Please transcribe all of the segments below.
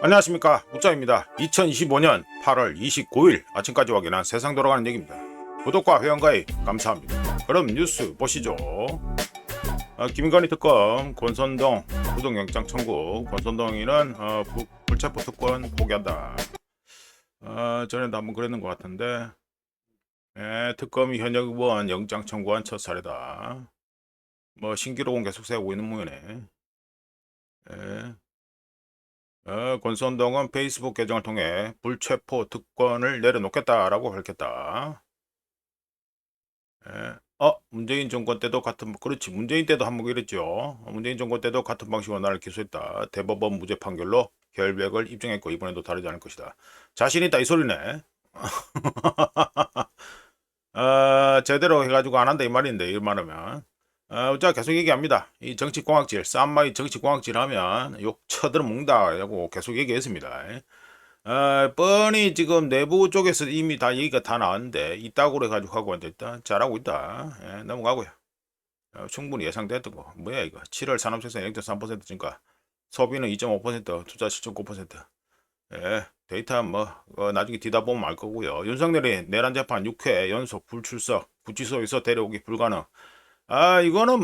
안녕하십니까, 우짜입니다. 2025년 8월 29일 아침까지 확인한 세상 돌아가는 얘기입니다. 구독과 회원가입 감사합니다. 그럼 뉴스 보시죠. 김건희 특검 권선동 구속영장 청구. 권선동이는 불체포 특권 포기한다. 전에도 한번 그랬는 것 같은데, 특검이 현역 의원 영장 청구한 첫 사례다. 신기록은 계속 세우고 있는 모양이네. 권선동은 페이스북 계정을 통해 불체포 특권을 내려놓겠다라고 밝혔다. 문재인 정권 때도 그렇지. 문재인 때도 한번 이랬죠. 문재인 정권 때도 같은 방식으로 나를 기소했다. 대법원 무죄 판결로 결백을 입증했고 이번에도 다르지 않을 것이다. 자신 있다 이 소리네. 제대로 해가지고 안 한다 이 말인데, 이 말하면. 자, 계속 얘기합니다. 이 정치공학질, 쌈마이 정치공학질 하면 욕 쳐들어먹는다고 계속 얘기했습니다. 뻔히 지금 내부 쪽에서 이미 다 얘기가 다 나왔는데, 이따구로 해가지고 하고 앉아있다. 잘하고 있다. 넘어가고요. 충분히 예상됐던 거. 뭐야, 이거. 7월 산업생산 0.3% 증가. 소비는 2.5%, 투자 7.9%. 데이터 나중에 뒤다 보면 알 거고요. 윤석열이 내란 재판 6회 연속 불출석, 구치소에서 데려오기 불가능. 이거는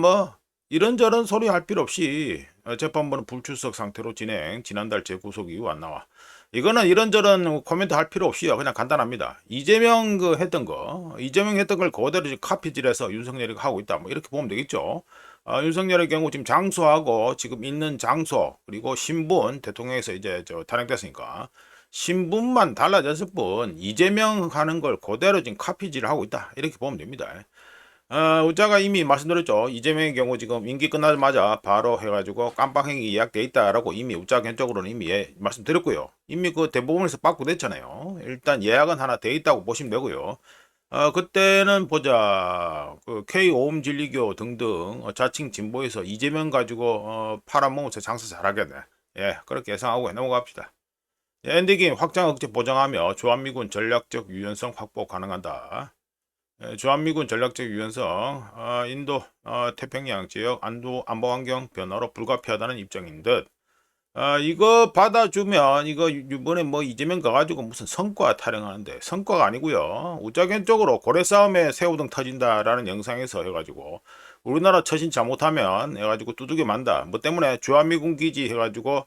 이런저런 소리 할 필요 없이 재판부는 불출석 상태로 진행. 지난달 재구속 이후 안 나와. 이거는 이런저런 코멘트 할 필요 없이요. 그냥 간단합니다. 이재명 했던 걸 그대로 카피질해서 윤석열이 하고 있다. 이렇게 보면 되겠죠. 윤석열의 경우 지금 장소하고 지금 있는 장소 그리고 신분, 대통령에서 이제 탄핵됐으니까 신분만 달라졌을 뿐 이재명 하는 걸 그대로 지금 카피질을 하고 있다. 이렇게 보면 됩니다. 우자가 이미 말씀드렸죠. 이재명의 경우 지금 임기 끝나자마자 바로 해가지고 깜빡행위 예약돼 있다라고 이미 우자 견적으로는 이미 말씀드렸고요. 이미 그 대법원에서 받고됐잖아요. 일단 예약은 하나 돼 있다고 보시면 되고요. 그때는 보자. 그 K오음 진리교 등등 자칭 진보에서 이재명 가지고 팔아먹으면서 장사 잘하겠네. 그렇게 예상하고 넘어갑시다. 엔딩이 확장 억제 보장하며 주한미군 전략적 유연성 확보 가능하다. 주한미군 전략적 유연성, 인도 태평양 지역 안보 환경 변화로 불가피하다는 입장인 듯. 이거 받아주면 이거 이번에 이재명 가가지고 무슨 성과 타령하는데 성과가 아니고요. 우자견적으로 고래 싸움에 새우등 터진다라는 영상에서 해가지고 우리나라 처신 잘못하면 해가지고 두들겨 만다. 때문에 주한미군 기지 해가지고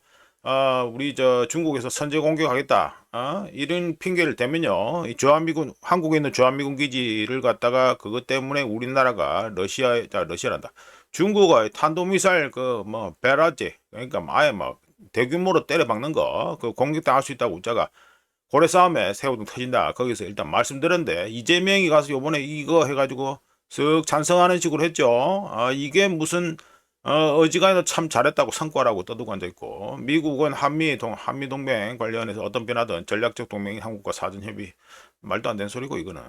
우리 중국에서 선제 공격하겠다. 이런 핑계를 대면요. 이 한국에 있는 주한미군 기지를 갖다가 그것 때문에 우리나라가 러시아란다. 중국의 탄도미사일 베라지, 그러니까 아예 대규모로 때려박는 거, 그 공격당할 수 있다고 우자가 고래 싸움에 새우등 터진다. 거기서 일단 말씀드렸는데, 이재명이 가서 요번에 이거 해가지고 쓱 찬성하는 식으로 했죠. 이게 무슨 어지간해도 참 잘했다고 성과라고 떠들고 앉아있고, 미국은 한미동맹 관련해서 어떤 변화든 전략적 동맹인 한국과 사전협의. 말도 안 되는 소리고 이거는.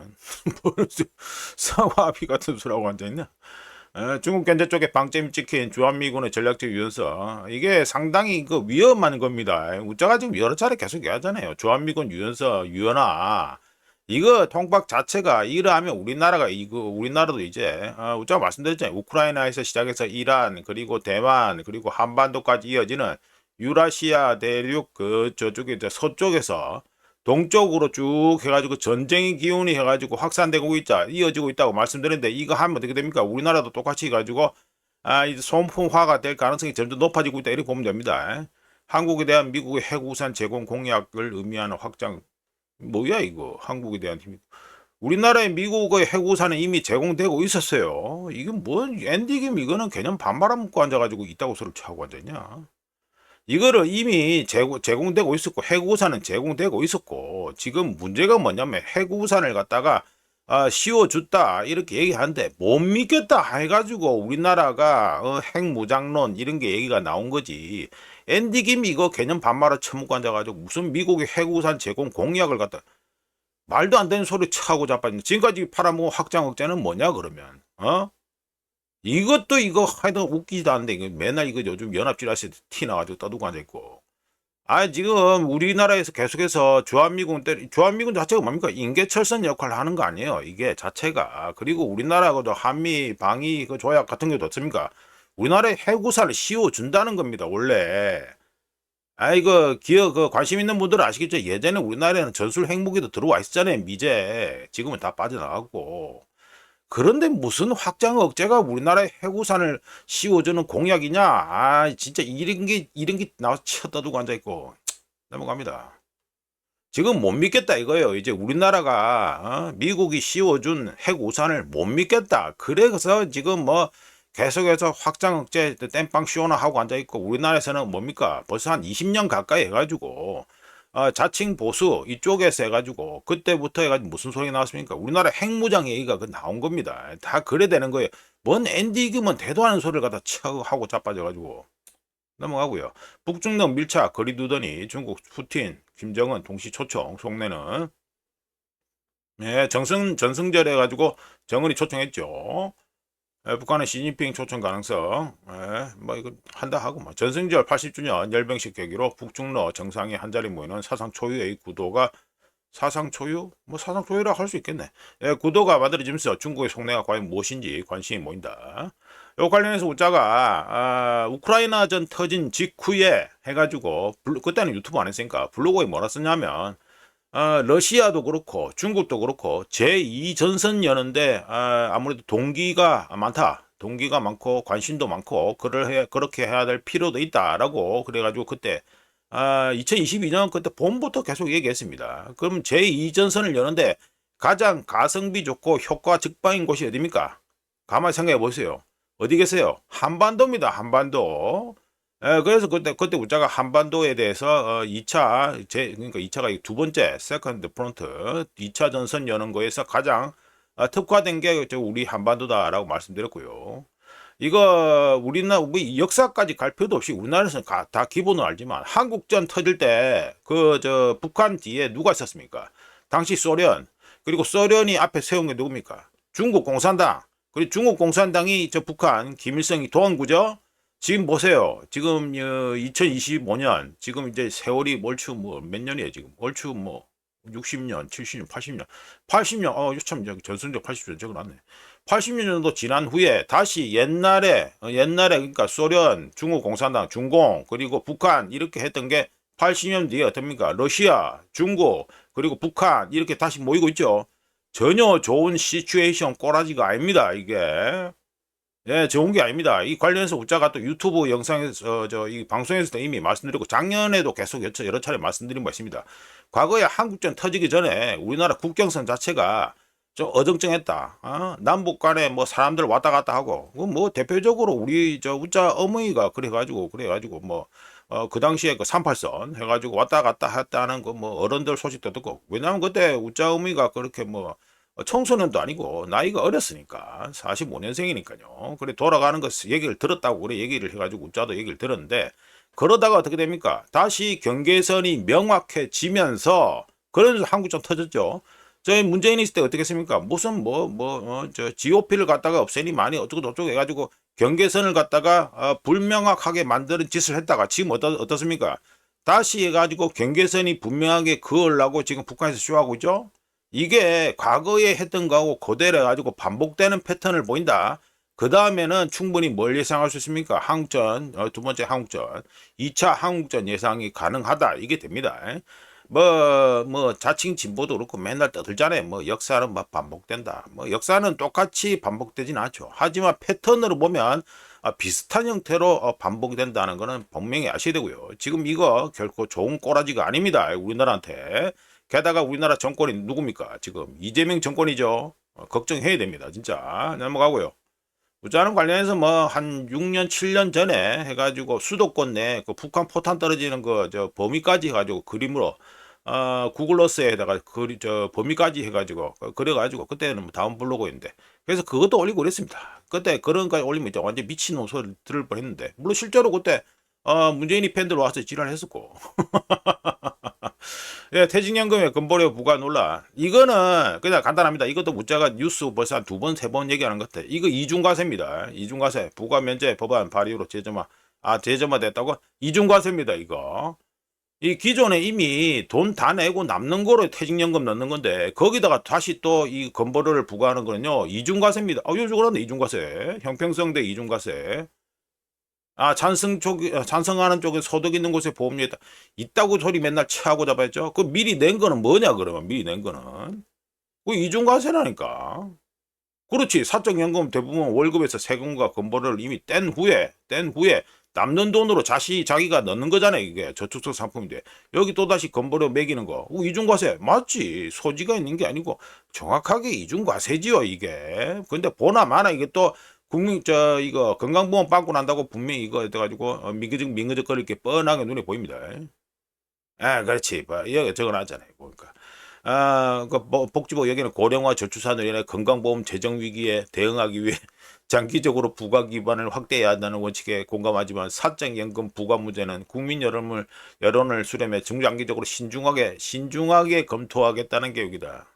사과합의 같은 소리하고 앉아있냐. 중국 견제 쪽에 방점이 찍힌 주한미군의 전략적 유연성, 이게 상당히 위험한 겁니다. 우자가 지금 여러 차례 계속 얘기하잖아요. 주한미군 유연화. 이거 통박 자체가 이러하면 우리나라도 이제 우자가 말씀드렸잖아요. 우크라이나에서 시작해서 이란 그리고 대만 그리고 한반도까지 이어지는 유라시아 대륙 저쪽에 서쪽에서 동쪽으로 쭉 해가지고 전쟁의 기운이 해가지고 확산되고 이어지고 있다고 말씀드렸는데, 이거 하면 어떻게 됩니까? 우리나라도 똑같이 해가지고 이제 소품화가 될 가능성이 점점 높아지고 있다, 이렇게 보면 됩니다. 한국에 대한 미국의 핵우산 제공 공약을 의미하는 확장. 뭐야 이거? 한국에 대한 힘. 우리나라에 미국의 핵우산은 이미 제공되고 있었어요. 이게 엔디김 이거는 개념 반말아 먹고 앉아가지고 있다고 소리를 하고 앉았냐? 이거를 이미 제공되고 있었고, 핵우산은 제공되고 있었고, 지금 문제가 뭐냐면 핵우산을 갖다가 씌워줬다 이렇게 얘기하는데 못 믿겠다 해가지고 우리나라가 핵무장론 이런 게 얘기가 나온 거지. 앤디 김이 이거 개념 반말을 처먹고 앉아가지고 무슨 미국의 핵우산 제공 공약을 갖다 말도 안 되는 소리 차고 자빠지는. 지금까지 팔아먹은 확장 억제는 뭐냐 그러면 이것도 이거 하여튼 웃기지도 않는데, 이거 맨날 이거 요즘 연합지라시 티 나가지고 떠들고 앉아있고. 지금 우리나라에서 계속해서 주한미군 자체가 뭡니까? 인계철선 역할을 하는 거 아니에요, 이게 자체가. 그리고 우리나라하고도 한미 방위 조약 같은 경우도 어떻습니까? 우리나라에 핵우산을 씌워준다는 겁니다, 원래. 이거 기억 관심 있는 분들은 아시겠죠? 예전에 우리나라에는 전술 핵무기도 들어와 있었잖아요. 미제. 지금은 다 빠져나갔고. 그런데 무슨 확장 억제가 우리나라의 해구산을 씌워주는 공약이냐? 진짜 이런 게 나와서 쳐다두고 앉아있고. 넘어갑니다. 지금 못 믿겠다 이거예요. 이제 우리나라가 미국이 씌워준 핵우산을 못 믿겠다. 그래서 지금 뭐 계속해서 확장 억제 땜빵 시오나 하고 앉아있고, 우리나라에서는 뭡니까? 벌써 한 20년 가까이 해가지고 자칭 보수 이쪽에서 해가지고 그때부터 해가지고 무슨 소리 나왔습니까? 우리나라 핵무장 얘기가 나온 겁니다. 다 그래 되는 거예요. 뭔 엔디기면 대도 않은 소리를 갖다 쳐 하고 자빠져가지고. 넘어가고요. 북중러 밀착 거리 두더니 중국 푸틴 김정은 동시 초청 속내는 전승절 해가지고 정은이 초청했죠. 북한의 시진핑 초청 가능성, 뭐 이거 한다 하고, 뭐 전승절 80주년 열병식 계기로 북중러 정상이 한자리 모이는 사상 초유의 구도가, 사상 초유? 뭐 사상 초유라 할 수 있겠네. 구도가 만들어지면서 중국의 속내가 과연 무엇인지 관심이 모인다. 요 관련해서 우짜가 우크라이나전 터진 직후에 해가지고 그때는 유튜브 안 했으니까 블로그에 뭐라 썼냐면, 러시아도 그렇고 중국도 그렇고 제2전선 여는데 아무래도 동기가 많다. 동기가 많고 관심도 많고 그렇게 해야 될 필요도 있다라고 그래가지고 그때 2022년 그때 봄부터 계속 얘기했습니다. 그럼 제2전선을 여는데 가장 가성비 좋고 효과 즉방인 곳이 어디입니까? 가만히 생각해 보세요. 어디 계세요? 한반도입니다. 한반도. 그래서 그때 우리가 한반도에 대해서 2차 그러니까 2차가 두 번째 세컨드 프론트 2차 전선 여는 거에서 가장 특화된 게 우리 한반도다라고 말씀드렸고요. 이거 우리나라 우리 역사까지 갈 필요도 없이 우리나라에서는 다 기본은 알지만, 한국전 터질 때 북한 뒤에 누가 있었습니까? 당시 소련. 그리고 소련이 앞에 세운 게 누굽니까? 중국 공산당. 그리고 중국 공산당이 북한 김일성이 도한 거죠. 지금 보세요. 지금 2025년 지금 이제 세월이 얼추 뭐 몇 년이에요 지금? 얼추 뭐 60년, 70년, 80년, 참 전승적 80년 적어놨네. 80년 정도 지난 후에 다시 옛날에 그러니까 소련, 중국 공산당, 중공 그리고 북한 이렇게 했던 게 80년 뒤에 어떻습니까? 러시아, 중국 그리고 북한 이렇게 다시 모이고 있죠. 전혀 좋은 시츄에이션 꼬라지가 아닙니다 이게. 좋은 게 아닙니다. 이 관련해서 우짜가 또 유튜브 영상에서 이 방송에서도 이미 말씀드리고, 작년에도 계속 여러 차례 말씀드린 바 있습니다. 과거에 한국전 터지기 전에 우리나라 국경선 자체가 좀 어정쩡했다. 남북 간에 뭐 사람들 왔다 갔다 하고, 뭐 대표적으로 우리 우짜 어머니가 그래가지고 뭐 그 당시에 그 38선 해가지고 왔다 갔다 했다는 그 뭐 어른들 소식도 듣고, 왜냐면 그때 우짜 어머니가 그렇게 뭐 청소년도 아니고 나이가 어렸으니까 45년생이니까요. 그래 돌아가는 것 얘기를 들었다고 그래 얘기를 해가지고 우짜도 얘기를 들었는데, 그러다가 어떻게 됩니까? 다시 경계선이 명확해지면서 그러면서 한국전 터졌죠. 저희 문재인이 있을 때 어떻게 했습니까? 무슨 GOP를 갖다가 없애니 많이 어쩌고 저쩌고 해가지고 경계선을 갖다가 불명확하게 만드는 짓을 했다가 지금 어떻습니까? 다시 해가지고 경계선이 분명하게 그으려고 지금 북한에서 쇼하고 있죠. 이게 과거에 했던 거하고 그대로 해가지고 반복되는 패턴을 보인다. 그 다음에는 충분히 뭘 예상할 수 있습니까? 한국전, 두 번째 한국전, 2차 한국전 예상이 가능하다. 이게 됩니다. 자칭 진보도 그렇고 맨날 떠들잖아요. 뭐 역사는 막 반복된다. 뭐 역사는 똑같이 반복되진 않죠. 하지만 패턴으로 보면 비슷한 형태로 반복이 된다는 거는 분명히 아셔야 되고요. 지금 이거 결코 좋은 꼬라지가 아닙니다. 우리나라한테. 게다가 우리나라 정권이 누굽니까? 지금 이재명 정권이죠. 걱정해야 됩니다. 진짜. 넘어가고요. 우짜는 관련해서 뭐 한 6년 7년 전에 해가지고 수도권 내 그 북한 포탄 떨어지는 범위까지 해가지고 그림으로 구글러스에다가 범위까지 해가지고 그래가지고 그때는 뭐 다운 블로그인데, 그래서 그것도 올리고 그랬습니다. 그때 그런 거 올리면 이제 완전 미친놈 소리 들을 뻔했는데, 물론 실제로 그때 문재인이 팬들 와서 지랄했었고. 퇴직연금의 건보료 부과 논란. 이거는 그냥 간단합니다. 이것도 문자가 뉴스 벌써 한 두 번, 세 번 얘기하는 것 같아. 이거 이중과세입니다. 이중과세. 부과 면제 법안 발의로 제점화됐다고? 이중과세입니다, 이거. 이 기존에 이미 돈 다 내고 남는 거로 퇴직연금 넣는 건데, 거기다가 다시 또 이 건보료를 부과하는 거는요, 이중과세입니다. 요즘 그런데 이중과세. 형평성 대 이중과세. 찬성하는 쪽에 소득 있는 곳에 보험료 있다고 소리 맨날 취하고 잡았죠. 그 미리 낸 거는 뭐냐, 그러면 미리 낸 거는. 그 이중과세라니까. 그렇지. 사적연금 대부분 월급에서 세금과 건보료를 이미 뗀 후에 남는 돈으로 자기가 넣는 거잖아요. 이게 저축성 상품인데 여기 또다시 건보료 매기는 거 이중과세 맞지. 소지가 있는 게 아니고 정확하게 이중과세지요 이게. 근데 보나 마나 이게 또 국민 이거 건강보험 받고 난다고 분명히 이거 해가지고 민거적거릴 게 뻔하게 눈에 보입니다. 그렇지. 여기 적어놨잖아요. 보니까. 복지부 여기는 고령화 저출산으로 인해 건강보험 재정 위기에 대응하기 위해 장기적으로 부과 기반을 확대해야 한다는 원칙에 공감하지만 사적연금 부과 문제는 국민 여론을 수렴해 중장기적으로 신중하게 검토하겠다는 계획이다.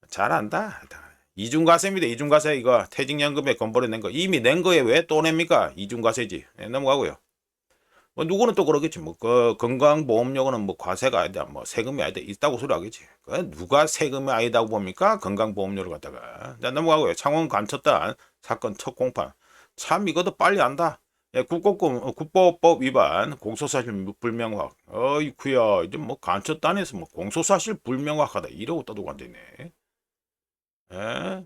잘한다. 이중과세입니다. 이중과세 이거 퇴직연금에 건보료 낸 거 이미 낸 거에 왜 또 냅니까? 이중과세지. 넘어가고요. 뭐 누구는 또 그러겠지. 뭐 그 건강보험료는 뭐 과세가 아니다, 뭐 세금이 아니다 있다고 소리 하겠지. 그 누가 세금이 아니다고 봅니까? 건강보험료를 갖다가. 자, 넘어가고요. 창원 감췄단 사건 첫 공판. 참 이것도 빨리 안다. 국보법 위반, 공소사실 불명확. 어이쿠야, 이제 뭐 감췄단에서 뭐 공소사실 불명확하다 이러고 떠들고 앉아있네. 에?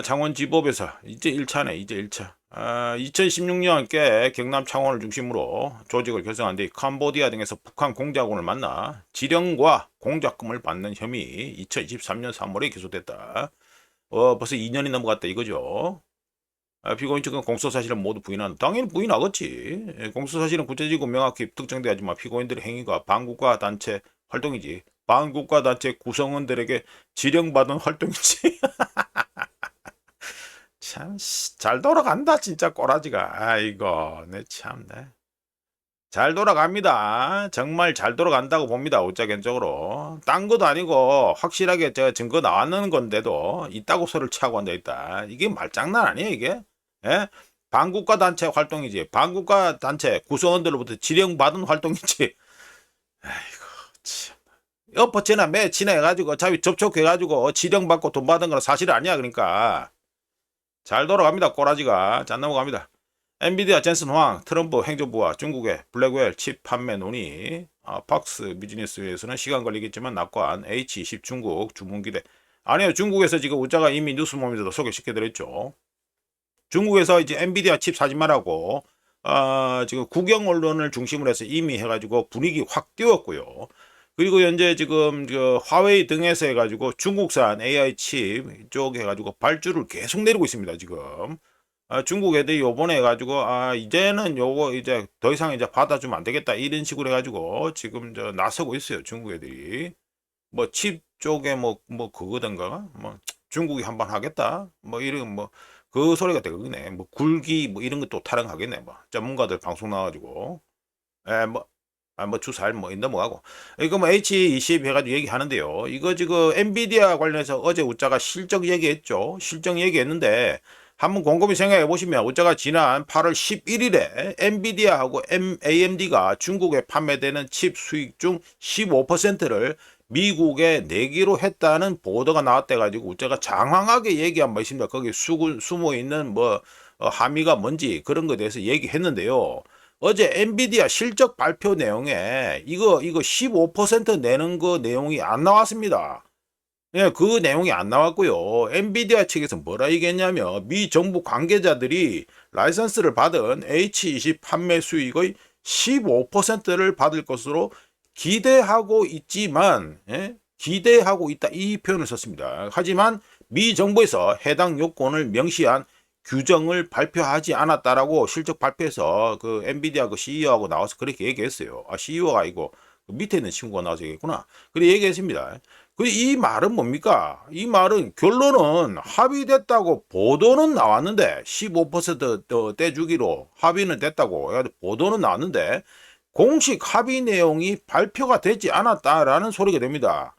창원지법에서 이제 1차네, 이제 1차. 2016년께 경남 창원을 중심으로 조직을 결성한 뒤 캄보디아 등에서 북한 공작원을 만나 지령과 공작금을 받는 혐의 2023년 3월에 기소됐다. 벌써 2년이 넘어갔다 이거죠. 피고인 측은 공소사실은 모두 부인한다. 당연히 부인하겠지. 공소사실은 구체적이고 명확히 특정되지만 피고인들의 행위가 반국가 단체 활동이지. 반국가 단체 구성원들에게 지령받은 활동이지. 참 잘 돌아간다 진짜 꼬라지가. 아이고 내 참네. 잘 돌아갑니다. 정말 잘 돌아간다고 봅니다. 우짜견적으로. 딴 것도 아니고 확실하게 제가 증거 나왔는 건데도 있다고 소리를 치고 앉아있다. 이게 말장난 아니에요 이게? 예? 반국가 단체 활동이지. 반국가 단체 구성원들로부터 지령받은 활동이지. 아이고 참. 엎어치나 매치나 해가지고 어차피 접촉해가지고 지령받고 돈 받은 건 사실 아니야. 그러니까 잘 돌아갑니다. 꼬라지가. 자 넘어갑니다. 엔비디아 젠슨 황 트럼프 행정부와 중국의 블랙웰 칩 판매 논의. 팍스 비즈니스에서는 시간 걸리겠지만 낙관 H20 중국 주문기대. 아니요, 중국에서 지금 우짜가 이미 뉴스모임에서도 소개시켜드렸죠. 중국에서 이제 엔비디아 칩 사지 말라고 지금 국영 언론을 중심으로 해서 이미 해가지고 분위기 확 띄웠고요. 그리고 현재 지금 화웨이 등에서 해가지고 중국산 AI 칩 쪽 해가지고 발주를 계속 내리고 있습니다. 지금 중국 애들이 요번에 해가지고 이제는 요거 이제 더 이상 이제 받아주면 안 되겠다 이런 식으로 해가지고 지금 나서고 있어요. 중국 애들이 뭐 칩 쪽에 뭐 그거든가 뭐 중국이 한번 하겠다 뭐 이런 뭐 그 소리가 되겠네. 뭐 굴기 뭐 이런 것도 타령하겠네. 뭐 전문가들 방송 나와가지고 뭐 주살 뭐 넘어가고 이거 뭐 H20 해가지고 얘기하는데요. 이거 지금 엔비디아 관련해서 어제 우짜가 실적 얘기했죠. 실적 얘기했는데 한번 곰곰이 생각해 보시면 우짜가 지난 8월 11일에 엔비디아하고 AMD가 중국에 판매되는 칩 수익 중 15%를 미국에 내기로 했다는 보도가 나왔대 가지고 우짜가 장황하게 얘기한 바 있습니다. 거기 숨어 있는 뭐 함의가 뭔지 그런 거에 대해서 얘기했는데요. 어제 엔비디아 실적 발표 내용에 이거 15% 내는 거 내용이 안 나왔습니다. 예, 그 내용이 안 나왔고요. 엔비디아 측에서 뭐라 얘기했냐면 미 정부 관계자들이 라이선스를 받은 H20 판매 수익의 15%를 받을 것으로 기대하고 있지만 기대하고 있다 이 표현을 썼습니다. 하지만 미 정부에서 해당 요건을 명시한 규정을 발표하지 않았다라고 실적 발표에서 그 엔비디아 그 CEO하고 나와서 그렇게 얘기했어요. CEO가 아니고 그 밑에 있는 친구가 나와서 얘기했구나. 그래 얘기했습니다. 근데 이 말은 뭡니까? 이 말은 결론은 합의됐다고 보도는 나왔는데 15% 떼주기로 합의는 됐다고 보도는 나왔는데 공식 합의 내용이 발표가 되지 않았다라는 소리가 됩니다.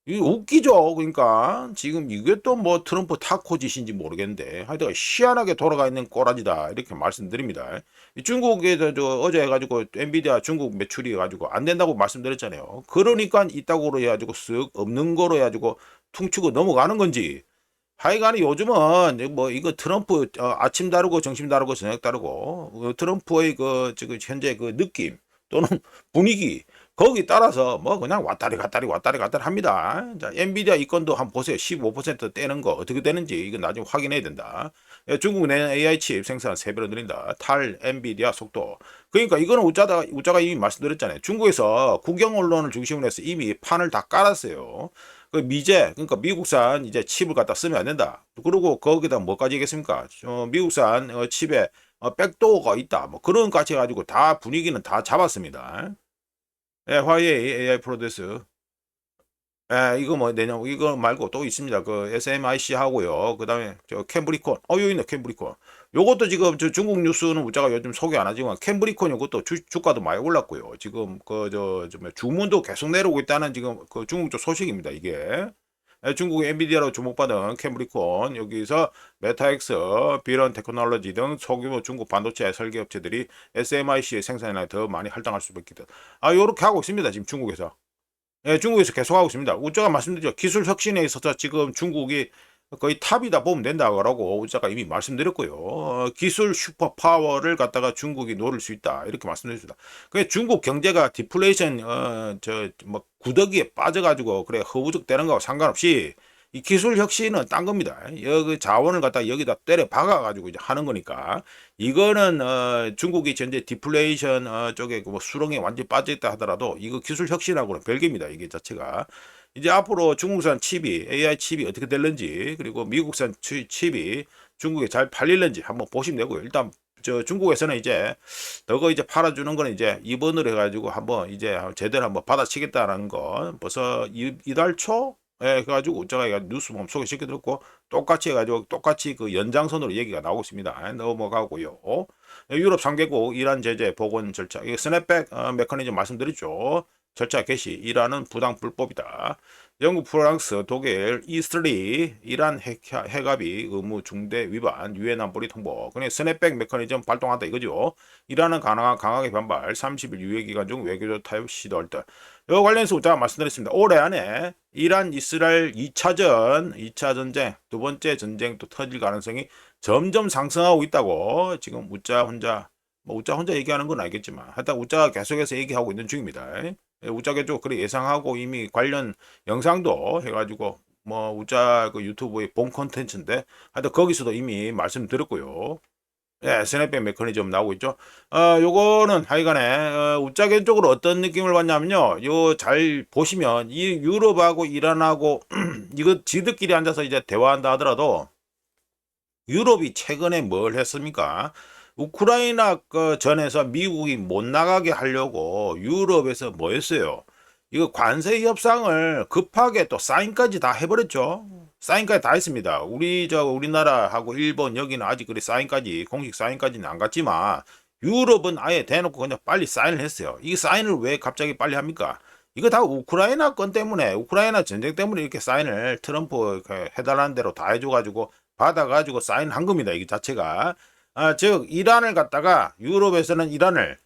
이게 웃기죠. 그러니까 지금 이게 또 뭐 트럼프 타코 짓인지 모르겠는데 하여튼 희한하게 돌아가 있는 꼬라지다 이렇게 말씀드립니다. 중국에서 어제 해가지고 엔비디아 중국 매출이 해가지고 안 된다고 말씀드렸잖아요. 그러니까 이따구로 해가지고 쓱 없는 거로 해가지고 퉁치고 넘어가는 건지 하여간에 요즘은 뭐 이거 트럼프 아침 다르고 점심 다르고 저녁 다르고 트럼프의 그 지금 현재 그 느낌 또는 분위기 거기 따라서 뭐 그냥 왔다리 갔다리 왔다리 갔다리 합니다. 자, 엔비디아 이 건도 한번 보세요. 15% 떼는 거 어떻게 되는지 이건 나중에 확인해야 된다. 중국 내 AI 칩 생산 3배로 늘린다. 탈 엔비디아 속도. 그러니까 이거는 우짜가 이미 말씀드렸잖아요. 중국에서 국영 언론을 중심으로 해서 이미 판을 다 깔았어요. 그 미제, 그러니까 미국산 이제 칩을 갖다 쓰면 안 된다. 그리고 거기다 뭐까지 있겠습니까? 미국산 칩에 백도어가 있다. 뭐 그런 까지 해가지고 다 분위기는 다 잡았습니다. 예, 화웨이 AI 프로듀스. 예, 이거 뭐 내년 이거 말고 또 있습니다. 그 SMIC 하고요. 그다음에 저 캠브리콘. 여기 있네 캠브리콘. 요것도 지금 저 중국 뉴스는 우리가 요즘 소개 안 하지만 캠브리콘 요것도 주가도 많이 올랐고요. 지금 그 주문도 계속 내려오고 있다는 지금 그 중국 쪽 소식입니다. 이게. 예, 중국 엔비디아로 주목받은 캠브리콘 여기서 메타엑스, 비런 테크놀로지 등 소규모 중국 반도체 설계 업체들이 SMIC의 생산이나 더 많이 할당할 수밖에 없다. 요렇게 하고 있습니다. 지금 중국에서. 예, 중국에서 계속 하고 있습니다. 우짜가 말씀드렸죠. 기술 혁신에 있어서 지금 중국이 거의 탑이다 보면 된다고 우짜가 이미 말씀드렸고요. 기술 슈퍼파워를 갖다가 중국이 노릴 수 있다. 이렇게 말씀드렸습니다. 그 중국 경제가 디플레이션 뭐 구더기에 빠져가지고 그래 허우적 되는 거하고 상관없이 이 기술 혁신은 딴 겁니다. 여기 자원을 갖다 여기다 때려 박아가지고 이제 하는 거니까 이거는 중국이 현재 디플레이션 쪽에 뭐 수렁에 완전히 빠져있다 하더라도 이거 기술 혁신하고는 별개입니다. 이게 자체가 이제 앞으로 중국산 칩이 AI 칩이 어떻게 될는지 그리고 미국산 칩이 중국에 잘 팔릴는지 한번 보시면 되고요. 일단 저 중국에서는 이제 너거 이제 팔아주는 거는 이제 입원을 해가지고 한번 이제 제대로 한번 받아치겠다라는 거 벌써 이달 초 해가지고 제가 뉴스 보면 소개시켜드렸고 똑같이 해가지고 똑같이 그 연장선으로 얘기가 나오고 있습니다. 넘어가고요. 유럽 3개국 이란 제재 복원 절차 이게 스냅백 메커니즘 말씀드렸죠. 절차 개시 이란은 부당 불법이다. 영국, 프랑스, 독일, 이스라엘, 이란 해갑이 의무 중대 위반, 유엔 안보리 통보. 그냥 스냅백 메커니즘 발동한다 이거죠. 이란은 강하게 반발, 30일 유예 기간 중 외교적 타협 시도할 때. 요 관련해서 제가 말씀드렸습니다. 올해 안에 이란, 이스라엘 2차 전쟁, 두 번째 전쟁도 터질 가능성이 점점 상승하고 있다고 지금 우짜 혼자 얘기하는 건 알겠지만 하여튼 우짜가 계속해서 얘기하고 있는 중입니다. 우짜게 쪽 그래 예상하고 이미 관련 영상도 해가지고 뭐 우짜 그 유튜브의 본 컨텐츠인데 하여튼 거기서도 이미 말씀드렸고요. 예, 스냅백 메커니즘 나오고 있죠. 요거는 하여간에 우짜겐 쪽으로 어떤 느낌을 받냐면요. 요 잘 보시면 이 유럽하고 이란하고 이거 지들끼리 앉아서 이제 대화한다 하더라도 유럽이 최근에 뭘 했습니까? 우크라이나 전에서 미국이 못 나가게 하려고 유럽에서 뭐 했어요? 이거 관세 협상을 급하게 또 사인까지 다 해버렸죠. 사인까지 다 했습니다. 우리나라하고 일본 여기는 아직 그래 사인까지 공식 사인까지는 안 갔지만 유럽은 아예 대놓고 그냥 빨리 사인을 했어요. 이 사인을 왜 갑자기 빨리 합니까? 이거 다 우크라이나 건 때문에 우크라이나 전쟁 때문에 이렇게 사인을 트럼프 해달라는 대로 다 해줘가지고 받아가지고 사인한 겁니다. 이게 자체가. 즉 이란을 갖다가 유럽에서는 이란을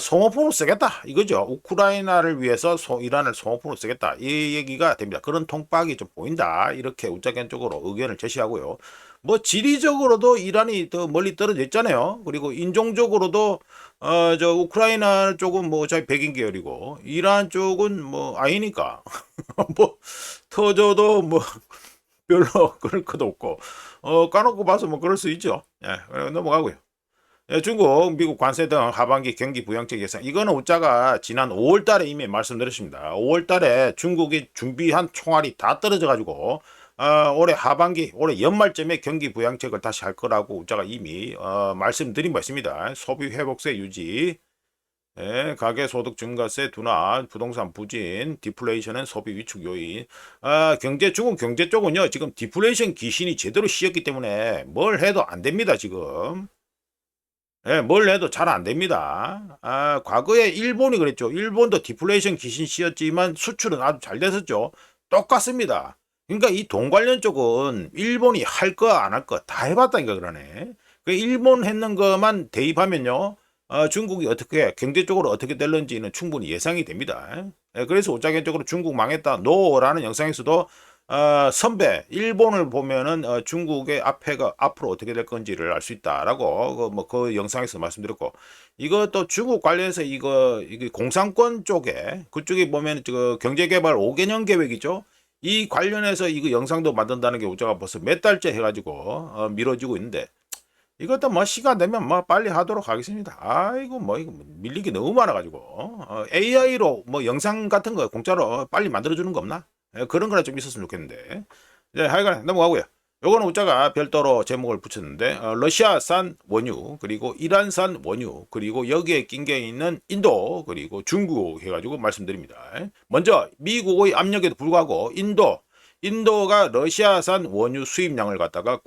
소모품으로 쓰겠다 이거죠. 우크라이나를 위해서 이란을 소모품으로 쓰겠다 이 얘기가 됩니다. 그런 통박이 좀 보인다 이렇게 우짜겐 쪽으로 의견을 제시하고요. 뭐 지리적으로도 이란이 더 멀리 떨어져 있잖아요. 그리고 인종적으로도 저 우크라이나 쪽은 뭐 어차피 백인 계열이고 이란 쪽은 뭐 아니니까 뭐 터져도 뭐 별로 그럴 것도 없고 까놓고 봐서 뭐 그럴 수 있죠. 예, 넘어가고요. 예, 중국, 미국 관세 등 하반기 경기 부양책 예상. 이거는 우짜가 지난 5월 달에 이미 말씀드렸습니다. 5월 달에 중국이 준비한 총알이 다 떨어져 가지고 올해 하반기, 올해 연말쯤에 경기 부양책을 다시 할 거라고 우짜가 이미 말씀드린 바 있습니다. 소비 회복세 유지, 예, 가계소득 증가세 둔화, 부동산 부진, 디플레이션은 소비 위축 요인. 중국 경제 쪽은요, 지금 디플레이션 귀신이 제대로 씌었기 때문에 뭘 해도 안 됩니다, 지금. 예, 뭘 해도 잘 안 됩니다. 과거에 일본이 그랬죠. 일본도 디플레이션 귀신 씌었지만 수출은 아주 잘 됐었죠. 똑같습니다. 그러니까 이 돈 관련 쪽은 일본이 할 거 안 할 거 다 해봤다니까 그러네. 그 일본 했는 것만 대입하면요. 중국이 어떻게 경제적으로 어떻게 될는지는 충분히 예상이 됩니다. 예, 그래서 오짜겐적으로 중국 망했다 노라는 영상에서도 선배 일본을 보면은 중국의 앞에가 앞으로 어떻게 될 건지를 알 수 있다라고 그 영상에서 말씀드렸고, 이것도 중국 관련해서 이거 공산권 쪽에 그쪽에 보면 그 경제개발 5개년 계획이죠. 이 관련해서 이거 영상도 만든다는 게 우리가 벌써 몇 달째 해가지고 미뤄지고 있는데, 이것도 뭐 시간 되면 뭐 빨리 하도록 하겠습니다. 아이고 뭐 이거 밀리기 너무 많아가지고 AI로 뭐 영상 같은 거 공짜로 빨리 만들어주는 거 없나? 그런 거나 좀 있었으면 좋겠는데. 네, 하여간 넘어가고요. 요거는 우짜가 별도로 제목을 붙였는데 러시아산 원유, 그리고 이란산 원유, 그리고 여기에 낀 게 있는 인도, 그리고 중국 해가지고 말씀드립니다. 먼저 미국의 압력에도 불구하고 인도가 러시아산 원유 수입량을 갖다가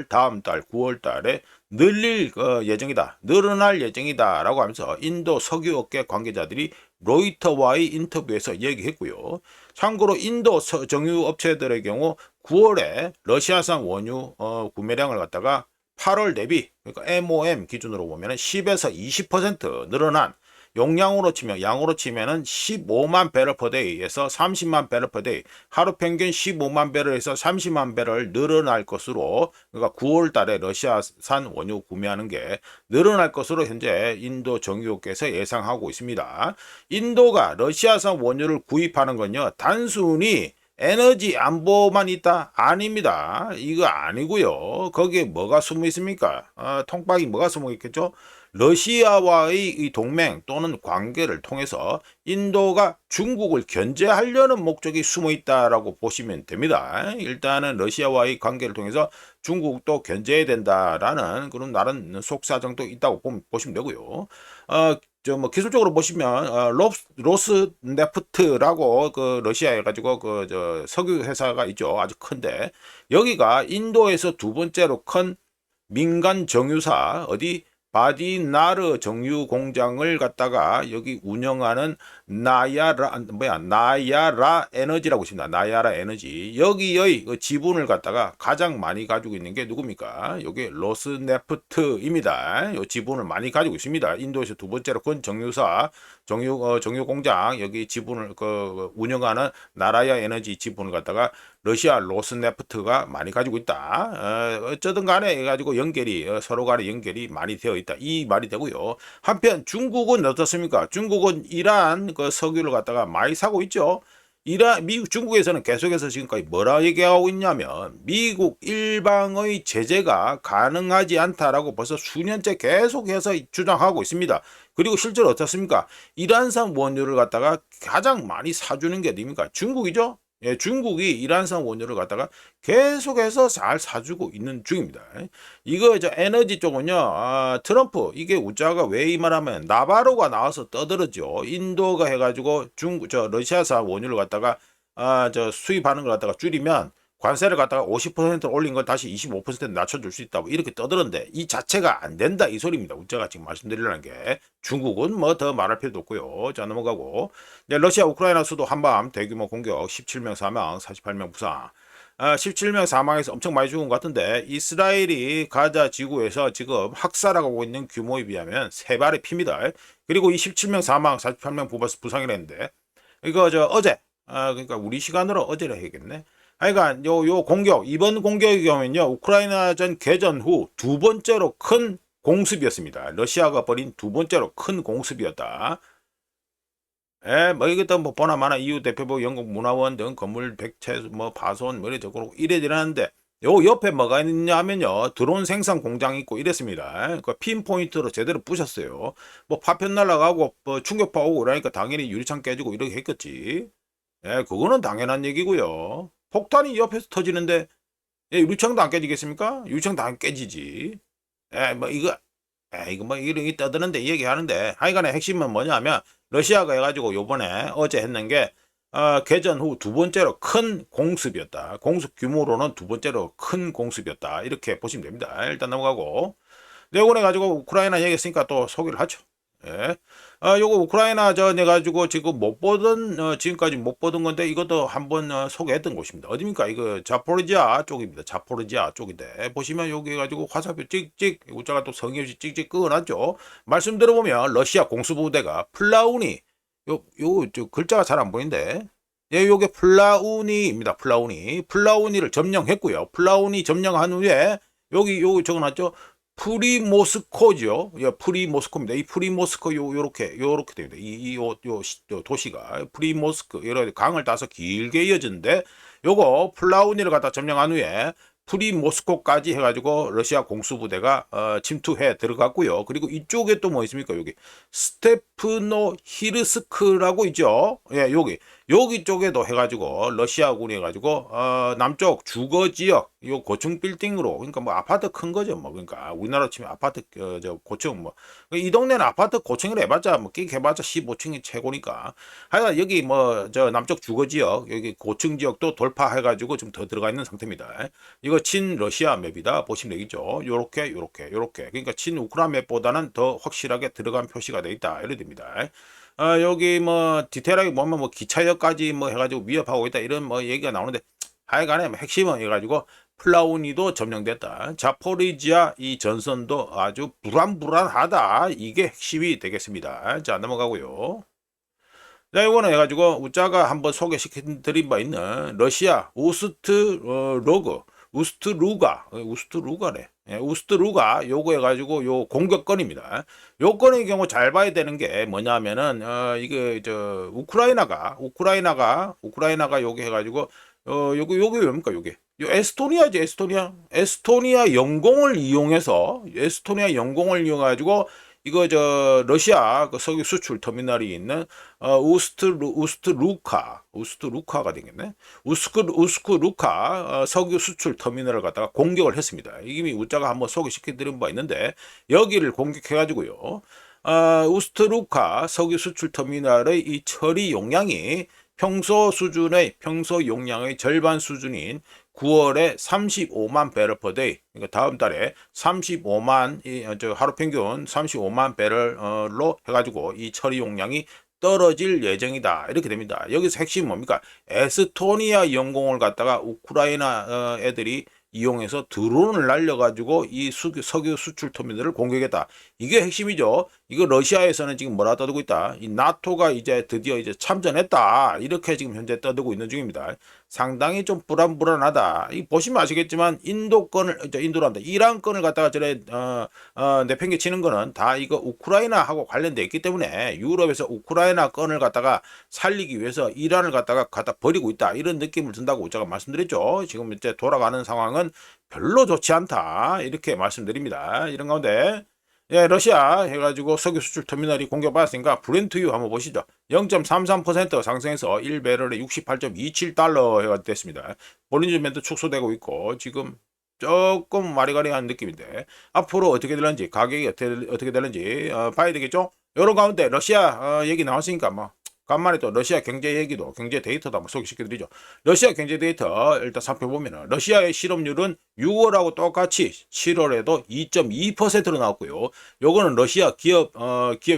다음 달 9월 달에 늘릴 예정이다. 늘어날 예정이다. 라고 하면서 인도 석유업계 관계자들이 로이터와의 인터뷰에서 얘기했고요. 참고로 인도 정유업체들의 경우 9월에 러시아산 원유 구매량을 갖다가 8월 대비, 그러니까 MOM 기준으로 보면 10에서 20% 늘어난 용량으로 치면, 양으로 치면은 15만 배럴 퍼 데이에서 30만 배럴 퍼 데이, 하루 평균 15만 배럴에서 30만 배럴 늘어날 것으로, 그러니까 9월 달에 러시아산 원유 구매하는 게 늘어날 것으로 현재 인도 정유업계에서 예상하고 있습니다. 인도가 러시아산 원유를 구입하는 건요, 단순히 에너지 안보만 있다? 아닙니다. 이거 아니고요. 거기에 뭐가 숨어 있습니까? 통박이 뭐가 숨어 있겠죠? 러시아와의 이 동맹 또는 관계를 통해서 인도가 중국을 견제하려는 목적이 숨어 있다라고 보시면 됩니다. 일단은 러시아와의 관계를 통해서 중국도 견제해야 된다라는 그런 나름 속사정도 있다고 보시면 되고요. 뭐 기술적으로 보시면 로스네프트라고 그 러시아 해가지고 석유 회사가 있죠. 아주 큰데 여기가 인도에서 두 번째로 큰 민간 정유사 어디 바디나르 정유 공장을 갖다가 여기 운영하는 나야라 에너지라고 있습니다. 나야라 에너지. 여기의 그 지분을 갖다가 가장 많이 가지고 있는 게 누굽니까? 여기 로스네프트입니다. 이 지분을 많이 가지고 있습니다. 인도에서 두 번째로 큰 정유 공장 여기 지분을 운영하는 나라야 에너지 지분을 갖다가 러시아 로스네프트가 많이 가지고 있다. 어쩌든 간에 해가지고 서로 간에 연결이 많이 되어 있다. 이 말이 되고요. 한편 중국은 어떻습니까? 중국은 이란 그 석유를 갖다가 많이 사고 있죠. 중국에서는 계속해서 지금까지 뭐라 얘기하고 있냐면 미국 일방의 제재가 가능하지 않다라고 벌써 수년째 계속해서 주장하고 있습니다. 그리고 실제로 어떻습니까? 이란산 원유를 갖다가 가장 많이 사주는 게 어디입니까? 중국이죠. 예, 중국이 이란산 원유를 갖다가 계속해서 잘 사주고 있는 중입니다. 이거 에너지 쪽은요, 트럼프 이게 우짜가 왜 이 말하면 나바로가 나와서 떠들었죠. 인도가 해가지고 러시아산 원유를 갖다가 수입하는 걸 갖다가 줄이면 관세를 갖다가 50% 올린 걸 다시 25% 낮춰줄 수 있다고 이렇게 떠들었는데 이 자체가 안 된다 이 소리입니다. 우짜가 지금 말씀드리려는 게 중국은 뭐 더 말할 필요도 없고요. 자 넘어가고 러시아 우크라이나 수도 한밤 대규모 공격 17명 사망 48명 부상. 17명 사망해서 엄청 많이 죽은 것 같은데 이스라엘이 가자 지구에서 지금 학살하고 있는 규모에 비하면 3발의 피입니다. 그리고 이 17명 사망 48명 부상이랬는데 이거 어제 그러니까 우리 시간으로 어제라 해야겠네. 하여간 요 공격 이번 공격의 경우는요 우크라이나전 개전 후 두 번째로 큰 공습이었습니다. 러시아가 벌인 두 번째로 큰 공습이었다. 뭐 이것도 뭐 보나마나 EU 대표부 영국 문화원 등 건물 백채 뭐 파손 뭐 이래 저러는데 요 옆에 뭐가 있냐면요 드론 생산 공장이 있고 이랬습니다. 그 핀포인트로 제대로 부셨어요. 뭐 파편 날아가고 뭐 충격파 오고 그러니까 당연히 유리창 깨지고 이렇게 했겠지. 그거는 당연한 얘기고요. 폭탄이 옆에서 터지는데 유리창도 안 깨지겠습니까? 유리창도 안 깨지지. 뭐 이거 뭐 이런 게 떠드는데 얘기하는데 하여간에 핵심은 뭐냐면 러시아가 해가지고 요번에 어제 했는 게 개전 후 두 번째로 큰 공습이었다. 공습 규모로는 두 번째로 큰 공습이었다. 이렇게 보시면 됩니다. 일단 넘어가고 내고내 가지고 우크라이나 얘기했으니까 또 소개를 하죠. 예. 요거 우크라이나 해가지고 지금 지금까지 못 보던 건데 이것도 한번 소개했던 곳입니다. 어디입니까? 이거 자포리지아 쪽입니다. 자포리지아 쪽인데 보시면 여기 해가지고 화살표 찍찍 우자가 또 성의 없이 찍찍 끄어놨죠. 말씀 들어보면 러시아 공수부대가 플라우니 요 글자가 잘 안 보이는데 예, 요게 플라우니입니다. 플라우니를 점령했고요. 플라우니 점령한 후에 여기 적어놨죠. 프리모스코죠. 예, 프리모스코입니다. 이 프리모스코 요렇게 됩니다. 요 도시가 프리모스크 여러 강을 따서 길게 이어졌는데 요거 플라우니를 갖다 점령한 후에 프리모스코까지 해가지고 러시아 공수부대가 침투해 들어갔고요. 그리고 이쪽에 또 뭐 있습니까? 여기 스테프노 히르스크라고 있죠. 예, 여기 쪽에도 해가지고 러시아군이 해가지고 남쪽 주거 지역 요 고층 빌딩으로 그러니까 뭐 아파트 큰 거죠. 뭐 그러니까 우리나라 치면 아파트 저 고층 뭐 이 동네는 아파트 고층이라 해봤자 뭐 끼 해봤자 15층이 최고니까 하여간 여기 뭐 저 남쪽 주거 지역 여기 고층 지역도 돌파해가지고 좀 더 들어가 있는 상태입니다. 이거 친러시아 맵이다 보시면 되겠죠. 요렇게 그러니까 친우크라 맵보다는 더 확실하게 들어간 표시가 되어 있다 이래 됩니다. 여기 뭐 디테일하게 보면 뭐 기차역까지 뭐 해가지고 위협하고 있다 이런 뭐 얘기가 나오는데 하여간에 뭐 핵심은 해가지고 플라우니도 점령됐다. 자포리지아 이 전선도 아주 불안하다. 이게 핵심이 되겠습니다. 자 넘어가고요. 자, 이거는 해가지고 우짜가 한번 소개시켜드린 바 있는 러시아 우스트루가래. 예, 우스트루가 요거 해가지고 요 공격권입니다. 요 건의 경우 잘 봐야 되는 게 뭐냐면은 이게 저 우크라이나가 요게 해가지고 요게 뭡니까 요게 요 에스토니아지 에스토니아 영공을 이용해가지고 이거 저 러시아 그 석유 수출 터미널이 있는 우스트루카가 되겠네. 우스크루카 석유 수출 터미널을 갖다가 공격을 했습니다. 이미 우짜가 한번 소개시켜드린 바 있는데 여기를 공격해가지고요. 우스트루카 석유 수출 터미널의 이 처리 용량이 평소 용량의 절반 수준인 9월에 35만 배럴 per day, 그러니까 다음 달에 35만, 하루 평균 35만 배럴로 해가지고 이 처리 용량이 떨어질 예정이다. 이렇게 됩니다. 여기서 핵심이 뭡니까? 에스토니아 영공을 갖다가 우크라이나 애들이 이용해서 드론을 날려가지고 이 석유 수출 터미널을 공격했다. 이게 핵심이죠. 이거 러시아에서는 지금 뭐라 떠들고 있다. 이 나토가 이제 드디어 이제 참전했다. 이렇게 지금 현재 떠들고 있는 중입니다. 상당히 좀 불안하다. 이 보시면 아시겠지만 인도란다. 이란권을 갖다가 저래 내팽개치는 거는 다 이거 우크라이나하고 관련돼 있기 때문에 유럽에서 우크라이나 건을 갖다가 살리기 위해서 이란을 갖다 버리고 있다. 이런 느낌을 든다고 제가 말씀드렸죠. 지금 이제 돌아가는 상황은 별로 좋지 않다. 이렇게 말씀드립니다. 이런 가운데 예, 러시아 해가지고 석유 수출 터미널이 공격받았으니까 브렌트유 한번 보시죠. 0.33% 상승해서 1배럴에 68.27달러 해가 됐습니다. 볼린저밴드 축소되고 있고 지금 조금 와리가리한 느낌인데 앞으로 어떻게 될는지 가격이 어떻게 될는지 봐야 되겠죠. 여러 가운데 러시아 얘기 나왔으니까 뭐 간만에 또 러시아 경제 데이터도 한번 소개시켜드리죠. 러시아 경제 데이터 일단 살펴보면 러시아의 실업률은 6월하고 똑같이 7월에도 2.2%로 나왔고요. 요거는 러시아 기업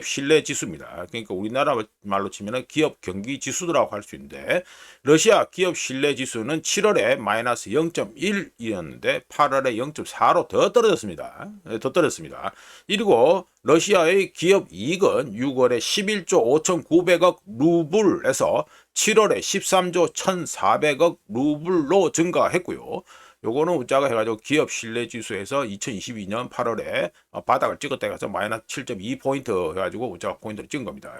신뢰 지수입니다. 그러니까 우리나라 말로 치면은 기업 경기 지수라고 할 수 있는데 러시아 기업 신뢰 지수는 7월에 마이너스 0.1이었는데 8월에 0.4로 더 떨어졌습니다. 그리고 러시아의 기업 이익은 6월에 11조 5,900억 루블에서 7월에 13조 1,400억 루블로 증가했고요. 요거는 우짜가 해가지고 기업 신뢰 지수에서 2022년 8월에 바닥을 찍었다 해서 마이너스 7.2포인트 해가지고 우짜가 포인트를 찍은 겁니다.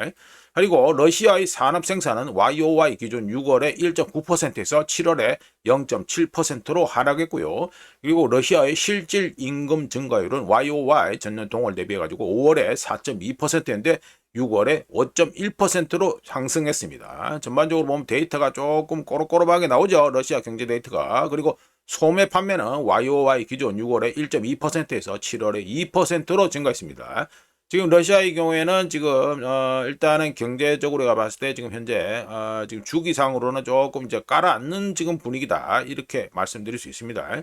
그리고 러시아의 산업 생산은 YOY 기준 6월에 1.9%에서 7월에 0.7%로 하락했고요. 그리고 러시아의 실질 임금 증가율은 YOY 전년 동월 대비해가지고 5월에 4.2%였는데 6월에 5.1%로 상승했습니다. 전반적으로 보면 데이터가 조금 꼬록꼬록하게 나오죠. 러시아 경제 데이터가. 그리고 소매 판매는 YOY 기준 6월에 1.2%에서 7월에 2%로 증가했습니다. 지금 러시아의 경우에는 지금 일단은 경제적으로 봤을 때 지금 현재 지금 주기상으로는 조금 이제 깔아앉는 지금 분위기다 이렇게 말씀드릴 수 있습니다.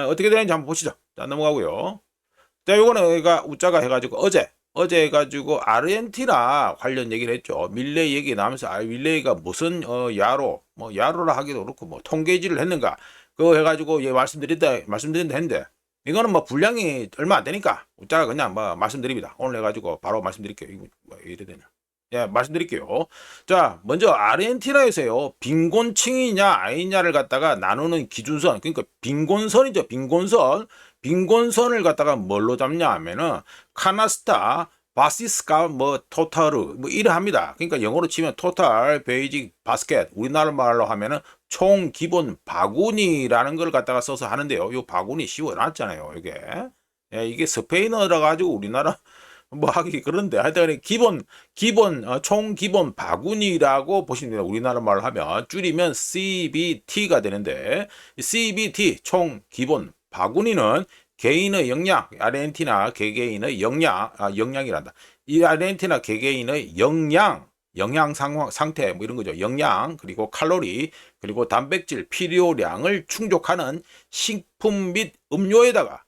어떻게 되는지 한번 보시죠. 자 넘어가고요. 자 요거는 우리가 우짜가 해가지고 어제 해가지고 아르헨티나 관련 얘기를 했죠. 밀레이 얘기 나오면서 밀레이가 무슨 야로라 하기도 그렇고 뭐 통계질을 했는가 그거 해가지고 예 말씀드린다 했는데 이거는 뭐 분량이 얼마 안 되니까 우짜가 그냥 뭐 말씀드립니다. 오늘 해가지고 바로 말씀드릴게요. 이거 뭐 이래 되냐? 예, 말씀드릴게요. 자, 먼저 아르헨티나에서요, 빈곤층이냐 아니냐를 갖다가 나누는 기준선, 그러니까 빈곤선이죠, 빈곤선. 빈곤선을 갖다가 뭘로 잡냐 하면은 카나스타, 바시스카, 뭐 토탈, 뭐 이래 합니다. 그러니까 영어로 치면 토탈, 베이직, 바스켓, 우리나라 말로 하면은 총 기본 바구니라는 걸 갖다가 써서 하는데요. 요 바구니 씌워놨잖아요, 이게. 예, 이게 스페인어라 가지고 우리나라 뭐 하기 그런데 하여튼 총 기본 바구니라고 보시면 됩니다. 우리나라 말로 하면 줄이면 CBT가 되는데 CBT 총 기본 바구니는 개인의 역량, 아르헨티나 개개인의 역량이란다. 이 아르헨티나 개개인의 영양 상태 뭐 이런 거죠. 영양 그리고 칼로리 그리고 단백질 필요량을 충족하는 식품 및 음료에다가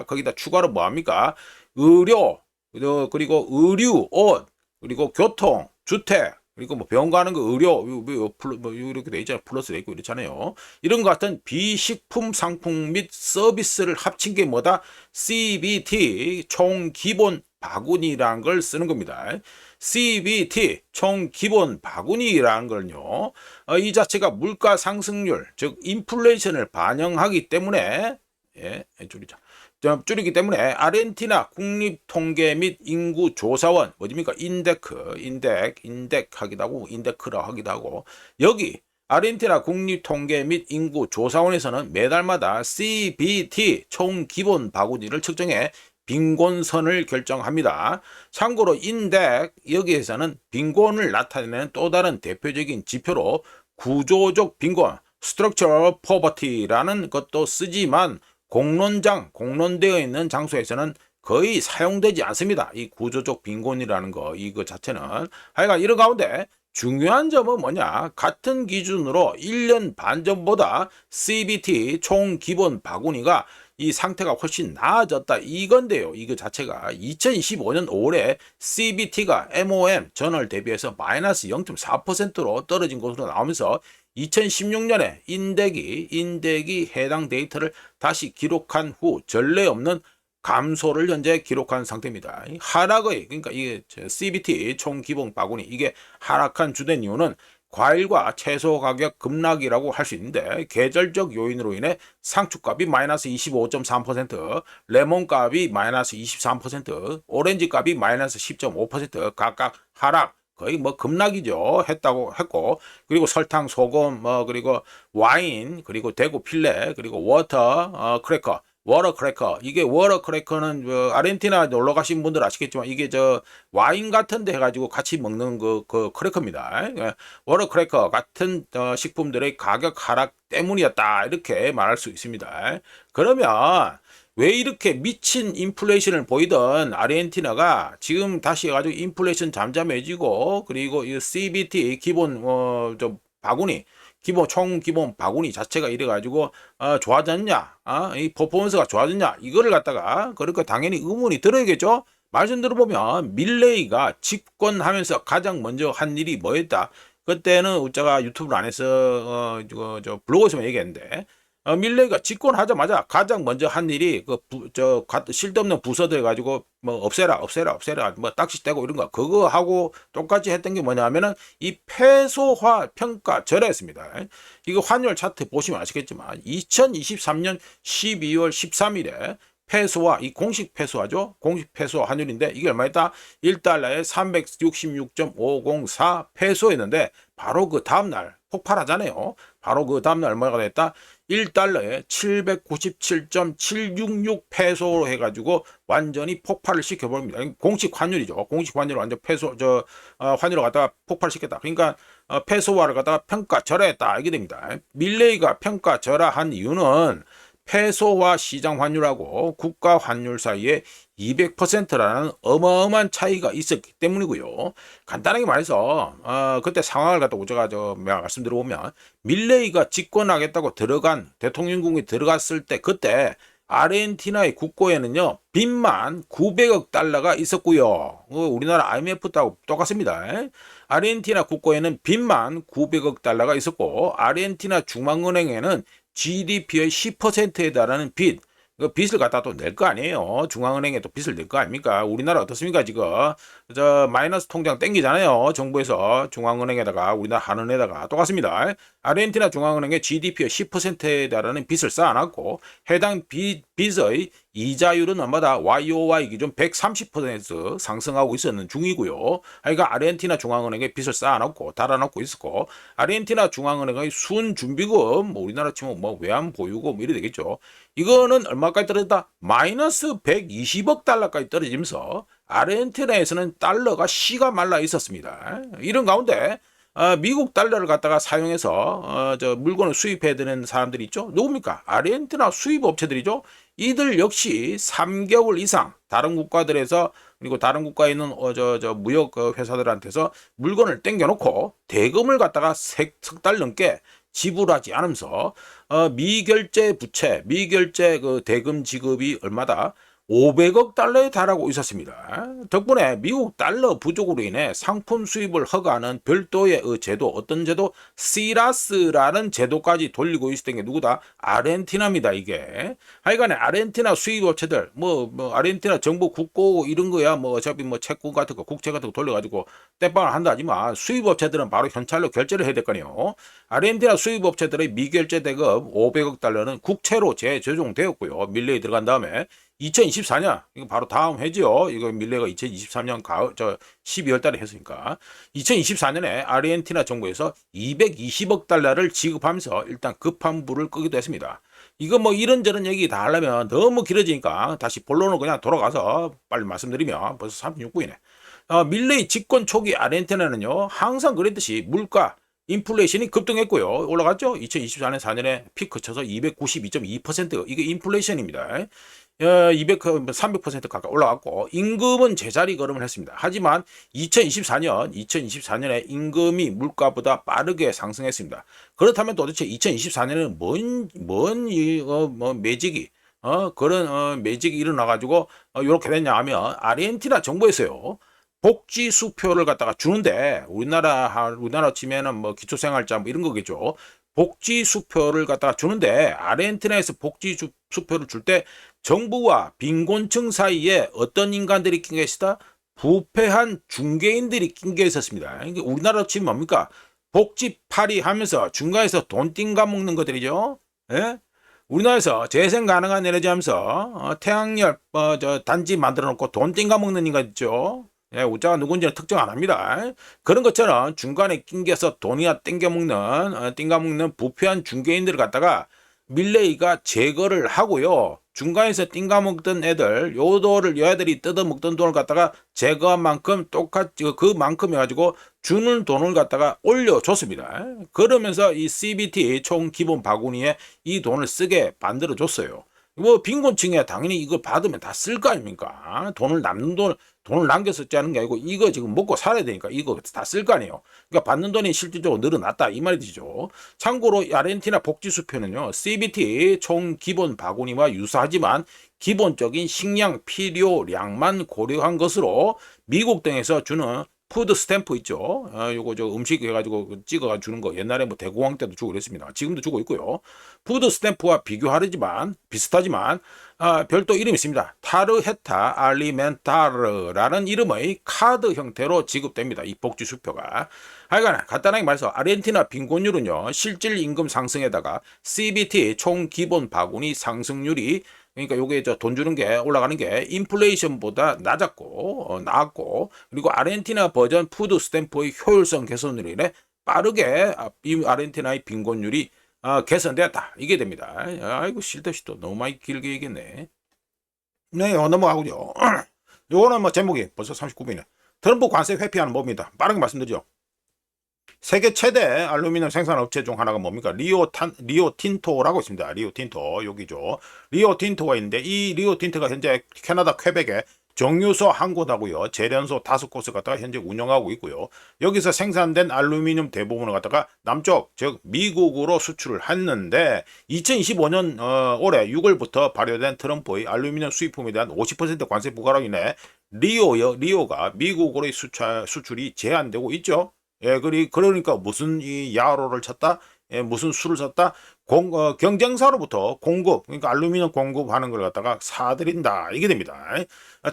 거기다 추가로 뭐 합니까? 의료 그리고 의류, 옷 그리고 교통, 주택 그리고 뭐 병원 가는 거 의료 뭐 이렇게 돼 있잖아요. 플러스 돼 있고 이렇잖아요. 이런 것 같은 비식품 상품 및 서비스를 합친 게 뭐다? CBT 총 기본 바구니라는 걸 쓰는 겁니다. CBT 총 기본 바구니라는 걸요. 이 자체가 물가 상승률 즉 인플레이션을 반영하기 때문에 줄이기 때문에 아르헨티나 국립통계 및 인구조사원 뭐입니까? 인덱 하기도 하고 인데크라 하기도 하고 여기 아르헨티나 국립통계 및 인구조사원에서는 매달마다 CBT 총 기본 바구니를 측정해 빈곤선을 결정합니다. 참고로 인덱 여기에서는 빈곤을 나타내는 또 다른 대표적인 지표로 구조적 빈곤 (structural poverty라는 것도 쓰지만 공론되어 있는 장소에서는 거의 사용되지 않습니다. 이 구조적 빈곤이라는 거 이거 자체는 하여간 이런 가운데 중요한 점은 뭐냐? 같은 기준으로 1년 반 전보다 CBT 총 기본 바구니가 이 상태가 훨씬 나아졌다 이건데요. 이거 자체가 2025년 5월에 CBT가 MOM 전월 대비해서 마이너스 0.4%로 떨어진 것으로 나오면서 2016년에 인덱이 해당 데이터를 다시 기록한 후 전례 없는 감소를 현재 기록한 상태입니다. 그러니까 이게 CBT 총 기본 바구니 이게 하락한 주된 이유는 과일과 채소 가격 급락이라고 할 수 있는데 계절적 요인으로 인해 상추값이 마이너스 25.3%, 레몬값이 마이너스 23%, 오렌지값이 마이너스 10.5% 각각 하락 거의 뭐 급락이죠. 했고 그리고 설탕, 소금, 뭐 그리고 와인, 그리고 대구 필레, 그리고 워터 크래커. 이게 워터크래커는 아르헨티나 놀러 가신 분들 아시겠지만 이게 저 와인 같은 데 해가지고 같이 먹는 그 크래커입니다. 워터크래커 같은 식품들의 가격 하락 때문이었다 이렇게 말할 수 있습니다. 그러면 왜 이렇게 미친 인플레이션을 보이던 아르헨티나가 지금 다시 해가지고 인플레이션 잠잠해지고 그리고 이 CBT 기본 바구니 총 기본 바구니 자체가 이래가지고 좋아졌냐? 이 퍼포먼스가 좋아졌냐? 이거를 갖다가 그러니까 당연히 의문이 들어야겠죠. 말씀 들어보면 밀레이가 집권하면서 가장 먼저 한 일이 뭐였다? 그때는 제가 유튜브를 안 해서 블로그에서만 얘기했는데 밀레이가 집권하자마자 가장 먼저 한 일이 쓸데없는 부서들 가지고 뭐 없애라 뭐 딱지 떼고 이런 거 그거 하고 똑같이 했던 게 뭐냐면은 이 페소화 평가절하였습니다. 이거 환율 차트 보시면 아시겠지만 2023년 12월 13일에 페소화 이 공식 페소화죠. 공식 페소화 환율인데 이게 얼마였다? 1달러에 366.504 페소였는데 바로 그 다음날 폭발하잖아요. 바로 그 다음날 얼마가 됐다? 1달러에 797.766 페소로 해가지고 완전히 폭발을 시켜버립니다. 공식 환율이죠. 공식 환율을 완전 환율을 갖다가 폭발시켰다. 그러니까 페소화를 갖다가 평가절하했다. 이게 됩니다. 밀레이가 평가절하한 이유는 페소화 시장 환율하고 국가 환율 사이에 200%라는 어마어마한 차이가 있었기 때문이고요. 간단하게 말해서 그때 상황을 갖다 제가 말씀드려보면 밀레이가 집권하겠다고 대통령궁에 들어갔을 때 그때 아르헨티나의 국고에는요 빚만 900억 달러가 있었고요. 우리나라 IMF하고 똑같습니다. 아르헨티나 국고에는 빚만 900억 달러가 있었고 아르헨티나 중앙은행에는 GDP의 10%에 달하는 빚 그 빚을 갖다 또 낼 거 아니에요. 중앙은행에 또 빚을 낼 거 아닙니까? 우리나라 어떻습니까? 지금 마이너스 통장 땡기잖아요. 정부에서 중앙은행에다가 우리나라 한은에다가 똑같습니다. 아르헨티나 중앙은행의 GDP의 10%에 달하는 빚을 쌓아놨고 해당 빚의 이자율은 얼마다 YOY 기준 130% 상승하고 있었는 중이고요. 그러니까 아르헨티나 중앙은행에 빚을 쌓아놓고 달아놓고 있었고 아르헨티나 중앙은행의 순준비금 뭐 우리나라 치면 뭐 외환보유고 뭐 이래 되겠죠. 이거는 얼마까지 떨어졌다? 마이너스 120억 달러까지 떨어지면서 아르헨티나에서는 달러가 씨가 말라 있었습니다. 이런 가운데 미국 달러를 갖다가 사용해서 저 물건을 수입해야 되는 사람들이 있죠. 누굽니까? 아르헨티나 수입 업체들이죠. 이들 역시 3개월 이상 다른 국가들에서 그리고 다른 국가에 있는 저 무역 회사들한테서 물건을 땡겨놓고 대금을 갖다가 석 달 넘게 지불하지 않으면서 미결제 부채, 미결제 그 대금 지급이 얼마다? 500억 달러에 달하고 있었습니다. 덕분에 미국 달러 부족으로 인해 상품 수입을 허가하는 별도의 제도, 어떤 제도? 시라스라는 제도까지 돌리고 있었던 게 누구다? 아르헨티나입니다, 이게. 하여간에 아르헨티나 수입 업체들, 뭐 아르헨티나 정부 국고 이런 거야, 뭐 어차피 뭐 채권 같은 거, 국채 같은 거 돌려가지고 땜빵을 한다 하지만 수입 업체들은 바로 현찰로 결제를 해야 될 거네요. 아르헨티나 수입 업체들의 미결제 대금 500억 달러는 국채로 재조정되었고요. 밀레이 들어간 다음에 2024년 이거 바로 다음 해죠. 이거 밀레가 2023년 가을 12월 달에 했으니까 2024년에 아르헨티나 정부에서 220억 달러를 지급하면서 일단 급한 불을 끄기도 했습니다. 이거 뭐 이런저런 얘기 다 하려면 너무 길어지니까 다시 본론으로 그냥 돌아가서 빨리 말씀드리면 벌써 36분이네. 밀레이 집권 초기 아르헨티나는요 항상 그랬듯이 물가 인플레이션이 급등했고요. 올라갔죠? 2024년 4년에 피크 쳐서 292.2% 이게 인플레이션입니다. 300% 가까이 올라갔고 임금은 제자리 걸음을 했습니다. 하지만 2024년에 임금이 물가보다 빠르게 상승했습니다. 그렇다면 도대체 2024년에는 매직이 그런 매직이 일어나가지고 이렇게 됐냐 하면 아르헨티나 정부에서요. 복지 수표를 갖다가 주는데 우리나라 치면은 뭐 기초생활자 뭐 이런 거겠죠. 복지 수표를 갖다가 주는데 아르헨티나에서 복지 수표를 줄 때 정부와 빈곤층 사이에 어떤 인간들이 낀 게 있었다? 부패한 중개인들이 낀 게 있었습니다. 이게 우리나라 치면 뭡니까? 복지팔이 하면서 중간에서 돈 띵가 먹는 것들이죠. 예? 우리나라에서 재생 가능한 에너지 하면서 태양열 단지 만들어 놓고 돈 띵가 먹는 인간 있죠. 예, 우자가 누군지는 특정 안 합니다. 그런 것처럼 중간에 낑겨서 돈이나 띵가먹는 부패한 중개인들을 갖다가 밀레이가 제거를 하고요. 중간에서 띵가먹던 애들, 여애들이 뜯어먹던 돈을 갖다가 제거한 만큼 똑같이 그만큼 해가지고 주는 돈을 갖다가 올려줬습니다. 그러면서 이 CBT 총 기본 바구니에 이 돈을 쓰게 만들어줬어요. 뭐 빈곤층에 당연히 이걸 받으면 다 쓸 거 아닙니까? 돈을 남겨 쓰자는 게 아니고 이거 지금 먹고 살아야 되니까 이거 다 쓸 거 아니에요. 그러니까 받는 돈이 실질적으로 늘어났다 이 말이 되죠. 참고로 아르헨티나 복지수표는요. CBT 총 기본 바구니와 유사하지만 기본적인 식량 필요량만 고려한 것으로 미국 등에서 주는 푸드 스탬프 있죠. 요거 음식 해가지고 찍어가 주는 거 옛날에 뭐 대공황 때도 주고 그랬습니다. 지금도 주고 있고요. 푸드 스탬프와 비슷하지만 별도 이름이 있습니다. 타르헤타 알리멘타르라는 이름의 카드 형태로 지급됩니다. 이 복지 수표가. 하여간 간단하게 말해서 아르헨티나 빈곤율은요. 실질 임금 상승에다가 CBT 총 기본 바구니 상승률이 그러니까 요게 돈 주는 게 올라가는 게 인플레이션보다 나았고 그리고 아르헨티나 버전 푸드 스탬프의 효율성 개선으로 인해 빠르게 아르헨티나의 빈곤율이 개선되었다. 이게 됩니다. 아이고 실듯이 또 너무 많이 길게 얘기했네. 네, 넘어가고요. 요거는 뭐 제목이 벌써 39분이네. 트럼프 관세 회피하는 법입니다. 빠르게 말씀드리죠. 세계 최대 알루미늄 생산 업체 중 하나가 뭡니까? 리오틴토라고 있습니다. 리오틴토 여기죠. 리오틴토가 있는데 이 리오틴토가 현재 캐나다 퀘벡에 정유소 한 곳하고요. 재련소 5곳을 갖다가 현재 운영하고 있고요. 여기서 생산된 알루미늄 대부분을 갖다가 남쪽 즉 미국으로 수출을 했는데 2025년 올해 6월부터 발효된 트럼프의 알루미늄 수입품에 대한 50% 관세 부과로 인해 리오가 미국으로의 수출이 제한되고 있죠. 예, 그러니까 무슨 이 야로를 쳤다? 예, 무슨 수를 썼다? 경쟁사로부터 공급, 그러니까 알루미늄 공급하는 걸 갖다가 사들인다. 이게 됩니다.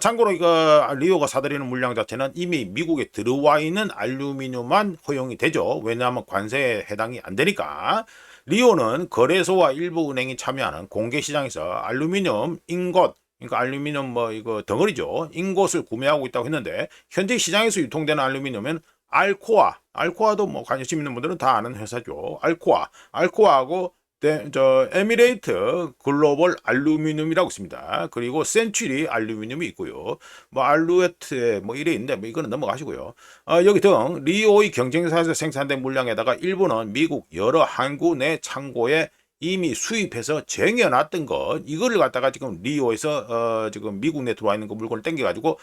참고로 이거 리오가 사들이는 물량 자체는 이미 미국에 들어와 있는 알루미늄만 허용이 되죠. 왜냐하면 관세에 해당이 안 되니까. 리오는 거래소와 일부 은행이 참여하는 공개 시장에서 알루미늄 인got, 그러니까 알루미늄 뭐 이거 덩어리죠. 인것을 구매하고 있다고 했는데 현재 시장에서 유통되는 알루미늄은 알코아도 뭐 관심 있는 분들은 다 아는 회사죠. 알코아하고 에미레이트 글로벌 알루미늄이라고 있습니다. 그리고 센츄리 알루미늄이 있고요. 뭐 알루에트 뭐 이래 있는데 뭐 이거는 넘어가시고요. 여기 등 리오의 경쟁사에서 생산된 물량에다가 일부는 미국 여러 항구 내 창고에 이미 수입해서 쟁여놨던 것 이거를 갖다가 지금 리오에서 지금 미국 내 들어와 있는 그 물건을 땡겨가지고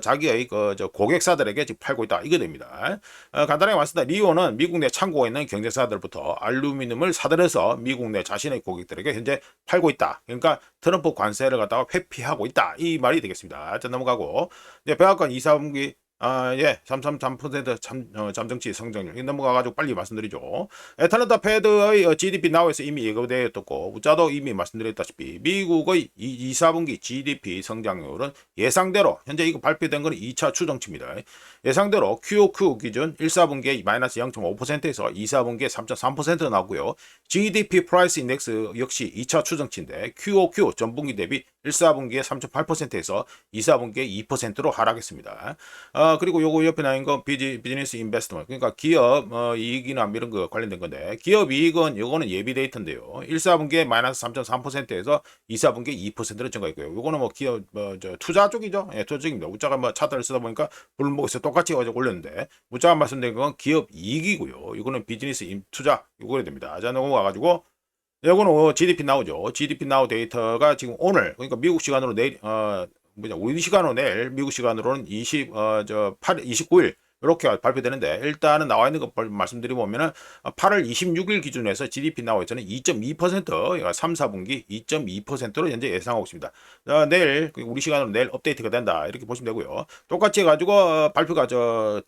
자기의 고객사들에게 지금 팔고 있다 이거 됩니다. 간단하게 말씀드립니다. 리오는 미국 내 창고에 있는 경쟁사들부터 알루미늄을 사들여서 미국 내 자신의 고객들에게 현재 팔고 있다. 그러니까 트럼프 관세를 갖다가 회피하고 있다 이 말이 되겠습니다. 자 넘어가고 이제 백악관 2, 3분기 3.3% 잠정치 성장률 넘어가가지고 빨리 말씀드리죠. 애틀랜타 패드의 GDP 나우에서 이미 예고되었고 우짜도 이미 말씀드렸다시피 미국의 2, 4분기 GDP 성장률은 예상대로 현재 이거 발표된 건 2차 추정치입니다. 예상대로 QOQ 기준 1, 4분기에 마이너스 0.5%에서 2, 4분기에 3.3% 나오고요. GDP 프라이스 인덱스 역시 2차 추정치인데 QOQ 전분기 대비 1, 4분기에 3.8%에서 2, 4분기에 2%로 하락했습니다. 그리고 요거 옆에 나온 건 비즈니스 인베스트먼트 그러니까 기업 이익이나 이런 거 관련된 건데 기업 이익은 요거는 예비 데이터인데요. 1, 4분기에 마이너스 3.3%에서 2, 4분기에 2%로 증가했고요. 요거는 뭐 기업 투자 쪽이죠. 예, 투자 쪽입니다. 우짜가 뭐 차트를 쓰다 보니까 불목에서 똑같이 올렸는데 우짜가 말씀드린 건 기업 이익이고요. 이거는 비즈니스 투자 요거래 됩니다. 자 넘어가가지고 요거는 GDP 나오죠. GDP 나우 데이터가 지금 오늘 그러니까 미국 시간으로 내일 우리 시간으로 내일 미국 시간으로는 29일 이렇게 발표되는데 일단은 나와 있는 거 말씀드리면은 8월 26일 기준에서 GDP 나와 있잖아요. 2.2% 3, 4분기 2.2%로 현재 예상하고 있습니다. 내일 우리 시간으로 내일 업데이트가 된다 이렇게 보시면 되고요. 똑같이 해가지고 발표가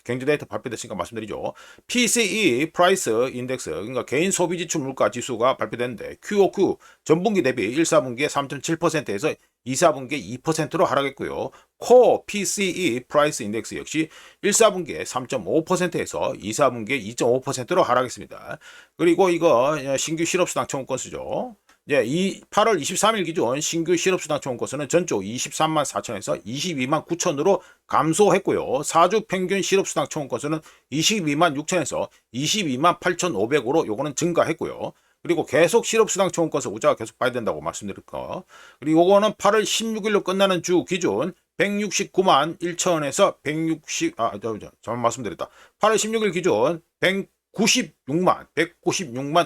경제 데이터 발표됐으니까 말씀드리죠. PCE 프라이스 인덱스 그러니까 개인 소비 지출 물가 지수가 발표됐는데 QOQ 전분기 대비 1, 4분기에 3.7%에서 2, 4분기에 2%로 하락했고요. 코어 PCE 프라이스 인덱스 역시 1, 4분기에 3.5%에서 2, 4분기에 2.5%로 하락했습니다. 그리고 이거 신규 실업수당 청구 건수죠. 8월 23일 기준 신규 실업수당 청구 건수는 전주 23만 4천에서 22만 9천으로 감소했고요. 4주 평균 실업수당 청구 건수는 22만 6천에서 22만 8,500으로 요거는 증가했고요. 그리고 계속 실업수당 청구 건수 우자가 계속 봐야 된다고 말씀드릴 거. 그리고 요거는 8월 16일로 끝나는 주 기준 169만 1천에서 잘못 말씀드렸다. 8월 16일 기준 196만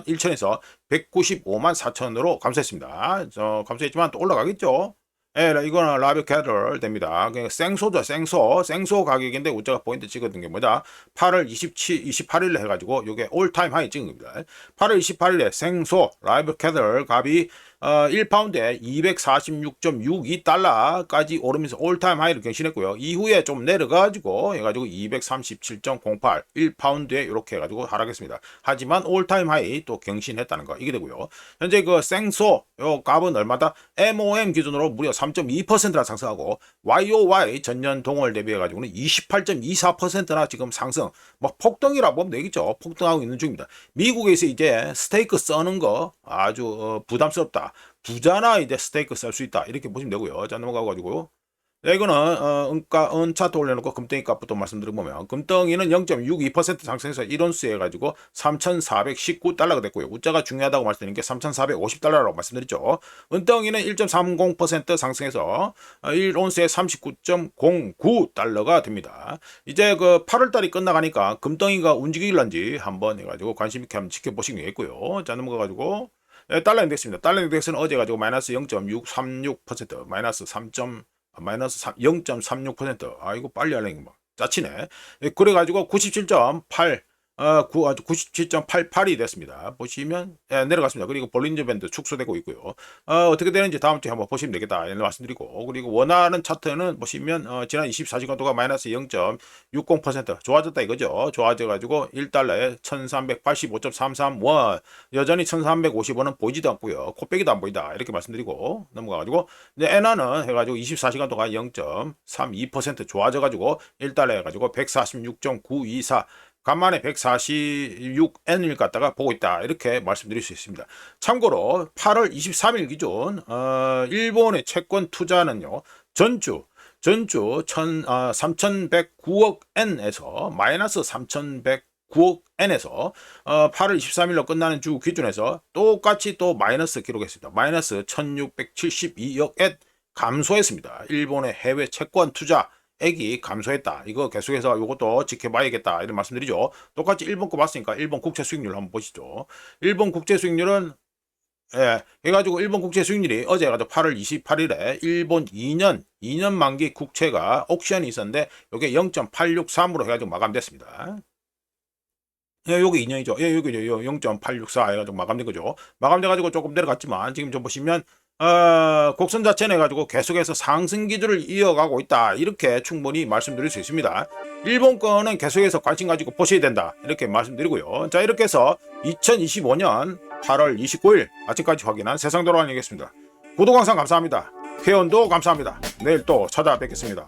1천에서 195만 4천으로 감소했습니다. 감소했지만 또 올라가겠죠. 예, 이거는 라비오 캐럴 됩니다. 생소죠, 생소 가격인데 우자가 포인트 찍어둔 게 뭐다? 8월 28일에 해가지고 이게 올타임 하이 찍은 겁니다. 8월 28일에 생소 라비오 캐럴 값이 1파운드에 246.62달러까지 오르면서 올타임 하이를 경신했고요. 이후에 좀 내려가지고 해가지고 237.08 1파운드에 이렇게 해가지고 하락했습니다. 하지만 올타임 하이 또 경신했다는 거 이게 되고요. 현재 그 생소 요 값은 얼마다? MOM 기준으로 무려 3.2%나 상승하고 YOY 전년 동월 대비해가지고는 28.24%나 지금 상승. 뭐 폭등이라 보면 되겠죠. 폭등하고 있는 중입니다. 미국에서 이제 스테이크 써는 거 아주 부담스럽다. 부자나 이제 스테이크 쌀 수 있다. 이렇게 보시면 되고요. 자 넘어가가지고 이거는 은차트 올려놓고 금덩이 값부터 말씀드려보면 금덩이는 0.62% 상승해서 1온스 해가지고 3,419달러가 됐고요. 우자가 중요하다고 말씀드린 게 3,450달러라고 말씀드렸죠. 은덩이는 1.30% 상승해서 1온스에 39.09달러가 됩니다. 이제 그 8월달이 끝나가니까 금덩이가 움직일런지 한번 해가지고 관심 있게 한번 지켜보시면 되겠고요. 자 넘어가가지고 달러 인덱스입니다. 달러 인덱스는 어제 가지고 마이너스 0.636% 마이너스 0.36%. 이거 빨리 하려니 뭐 짜치네. 그래가지고 97.8 아주 97.88이 됐습니다. 보시면 내려갔습니다. 그리고 볼린저 밴드 축소되고 있고요. 어떻게 되는지 다음 주에 한번 보시면 되겠다 이런 말씀드리고, 그리고 원하는 차트는 보시면 지난 24시간 동안 마이너스 0.60% 좋아졌다 이거죠. 좋아져 가지고 1달러에 1385.33원, 여전히 1350원은 보이지도 않고요. 코빼기도 안 보인다 이렇게 말씀드리고 넘어가 가지고, 이제 엔화는 해가지고 24시간 동안 0.32% 좋아져 가지고 1달러 해가지고 146.924, 간만에 146N을 갖다가 보고 있다 이렇게 말씀드릴 수 있습니다. 참고로 8월 23일 기준 일본의 채권 투자는요, 전주 3109억 엔에서 마이너스 3109억 엔에서 8월 23일로 끝나는 주 기준에서 똑같이 또 마이너스 기록했습니다. 마이너스 1672억 엔 감소했습니다. 일본의 해외 채권 투자 액이 감소했다. 이거 계속해서 이것도 지켜봐야겠다 이런 말씀드리죠. 똑같이 일본 거 봤으니까 일본 국채 수익률 한번 보시죠. 일본 국채 수익률은 해가지고 일본 국채 수익률이 어제 해가지고 8월 28일에 일본 2년 만기 국채가 옥션이 있었는데 이게 0.863으로 해가지고 마감됐습니다. 요게 2년이죠. 요게 0.864 해가지고 마감된 거죠. 마감돼가지고 조금 내려갔지만 지금 좀 보시면 곡선 자체는 해가지고 계속해서 상승 기조를 이어가고 있다 이렇게 충분히 말씀드릴 수 있습니다. 일본 거는 계속해서 관심 가지고 보셔야 된다 이렇게 말씀드리고요. 자, 이렇게 해서 2025년 8월 29일 아침까지 확인한 세상 돌아가겠습니다. 구독 항상 감사합니다. 회원도 감사합니다. 내일 또 찾아뵙겠습니다.